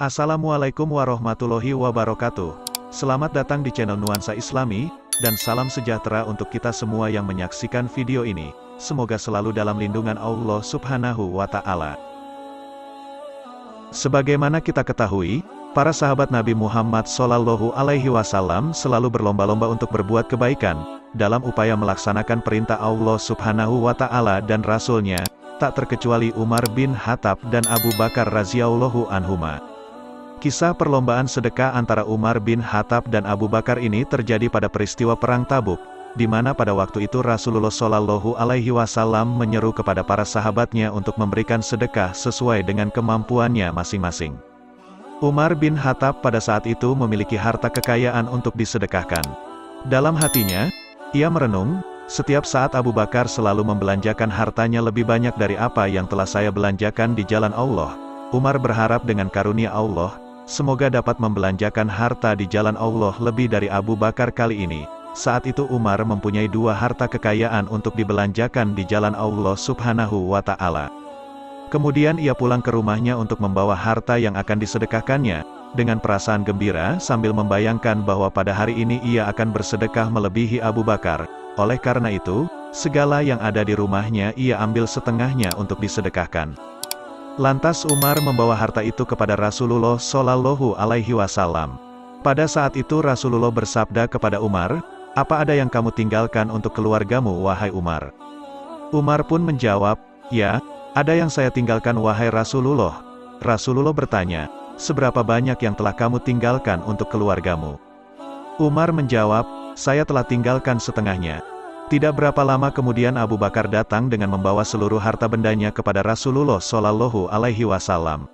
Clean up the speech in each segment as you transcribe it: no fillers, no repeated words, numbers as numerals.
Assalamualaikum warahmatullahi wabarakatuh. Selamat datang di channel Nuansa Islami, dan salam sejahtera untuk kita semua yang menyaksikan video ini. Semoga selalu dalam lindungan Allah Subhanahu wa Ta'ala. Sebagaimana kita ketahui, para sahabat Nabi Muhammad SAW selalu berlomba-lomba untuk berbuat kebaikan, dalam upaya melaksanakan perintah Allah Subhanahu wa Ta'ala dan Rasul-Nya, tak terkecuali Umar bin Khattab dan Abu Bakar radhiyallahu anhuma. Kisah perlombaan sedekah antara Umar bin Khattab dan Abu Bakar ini terjadi pada peristiwa Perang Tabuk, di mana pada waktu itu Rasulullah SAW menyeru kepada para sahabatnya untuk memberikan sedekah sesuai dengan kemampuannya masing-masing. Umar bin Khattab pada saat itu memiliki harta kekayaan untuk disedekahkan. Dalam hatinya, ia merenung, setiap saat Abu Bakar selalu membelanjakan hartanya lebih banyak dari apa yang telah saya belanjakan di jalan Allah. Umar berharap dengan karunia Allah, semoga dapat membelanjakan harta di jalan Allah lebih dari Abu Bakar kali ini. Saat itu Umar mempunyai dua harta kekayaan untuk dibelanjakan di jalan Allah Subhanahu wa Ta'ala. Kemudian ia pulang ke rumahnya untuk membawa harta yang akan disedekahkannya, dengan perasaan gembira sambil membayangkan bahwa pada hari ini ia akan bersedekah melebihi Abu Bakar. Oleh karena itu, segala yang ada di rumahnya ia ambil setengahnya untuk disedekahkan. Lantas Umar membawa harta itu kepada Rasulullah SAW. Pada saat itu Rasulullah bersabda kepada Umar, "Apa ada yang kamu tinggalkan untuk keluargamu, wahai Umar?" Umar pun menjawab, "Ya, ada yang saya tinggalkan wahai Rasulullah." Rasulullah bertanya, "Seberapa banyak yang telah kamu tinggalkan untuk keluargamu?" Umar menjawab, "Saya telah tinggalkan setengahnya." Tidak berapa lama kemudian Abu Bakar datang dengan membawa seluruh harta bendanya kepada Rasulullah SAW.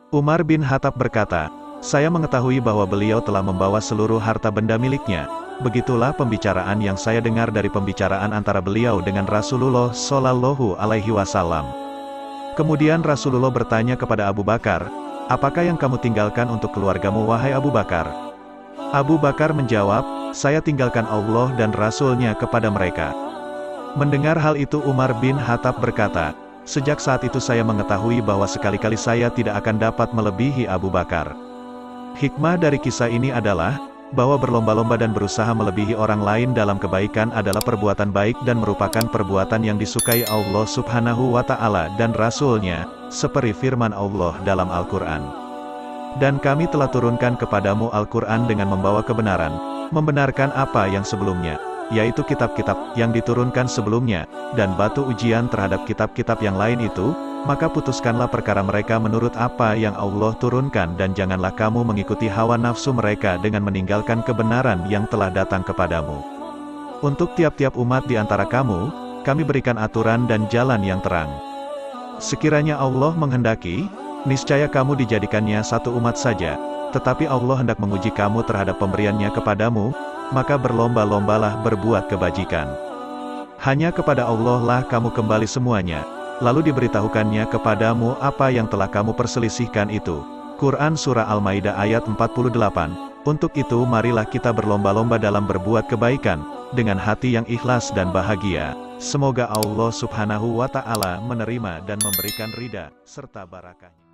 Umar bin Khattab berkata, "Saya mengetahui bahwa beliau telah membawa seluruh harta benda miliknya." Begitulah pembicaraan yang saya dengar dari pembicaraan antara beliau dengan Rasulullah SAW. Kemudian Rasulullah bertanya kepada Abu Bakar, "Apakah yang kamu tinggalkan untuk keluargamu, wahai Abu Bakar?" Abu Bakar menjawab, "Saya tinggalkan Allah dan Rasul-Nya kepada mereka." Mendengar hal itu Umar bin Khattab berkata, "Sejak saat itu saya mengetahui bahwa sekali-kali saya tidak akan dapat melebihi Abu Bakar." Hikmah dari kisah ini adalah, bahwa berlomba-lomba dan berusaha melebihi orang lain dalam kebaikan adalah perbuatan baik dan merupakan perbuatan yang disukai Allah Subhanahu wa Ta'ala dan Rasul-Nya, seperti firman Allah dalam Al-Quran. "Dan kami telah turunkan kepadamu Al-Quran dengan membawa kebenaran, membenarkan apa yang sebelumnya, yaitu kitab-kitab yang diturunkan sebelumnya, dan batu ujian terhadap kitab-kitab yang lain itu, maka putuskanlah perkara mereka menurut apa yang Allah turunkan dan janganlah kamu mengikuti hawa nafsu mereka dengan meninggalkan kebenaran yang telah datang kepadamu. Untuk tiap-tiap umat di antara kamu, kami berikan aturan dan jalan yang terang. Sekiranya Allah menghendaki, niscaya kamu dijadikannya satu umat saja, tetapi Allah hendak menguji kamu terhadap pemberiannya kepadamu, maka berlomba-lombalah berbuat kebajikan. Hanya kepada Allah lah kamu kembali semuanya, lalu diberitahukannya kepadamu apa yang telah kamu perselisihkan itu." Quran Surah Al-Maidah ayat 48. Untuk itu marilah kita berlomba-lomba dalam berbuat kebaikan, dengan hati yang ikhlas dan bahagia. Semoga Allah Subhanahu wa Ta'ala menerima dan memberikan ridha serta barakahnya.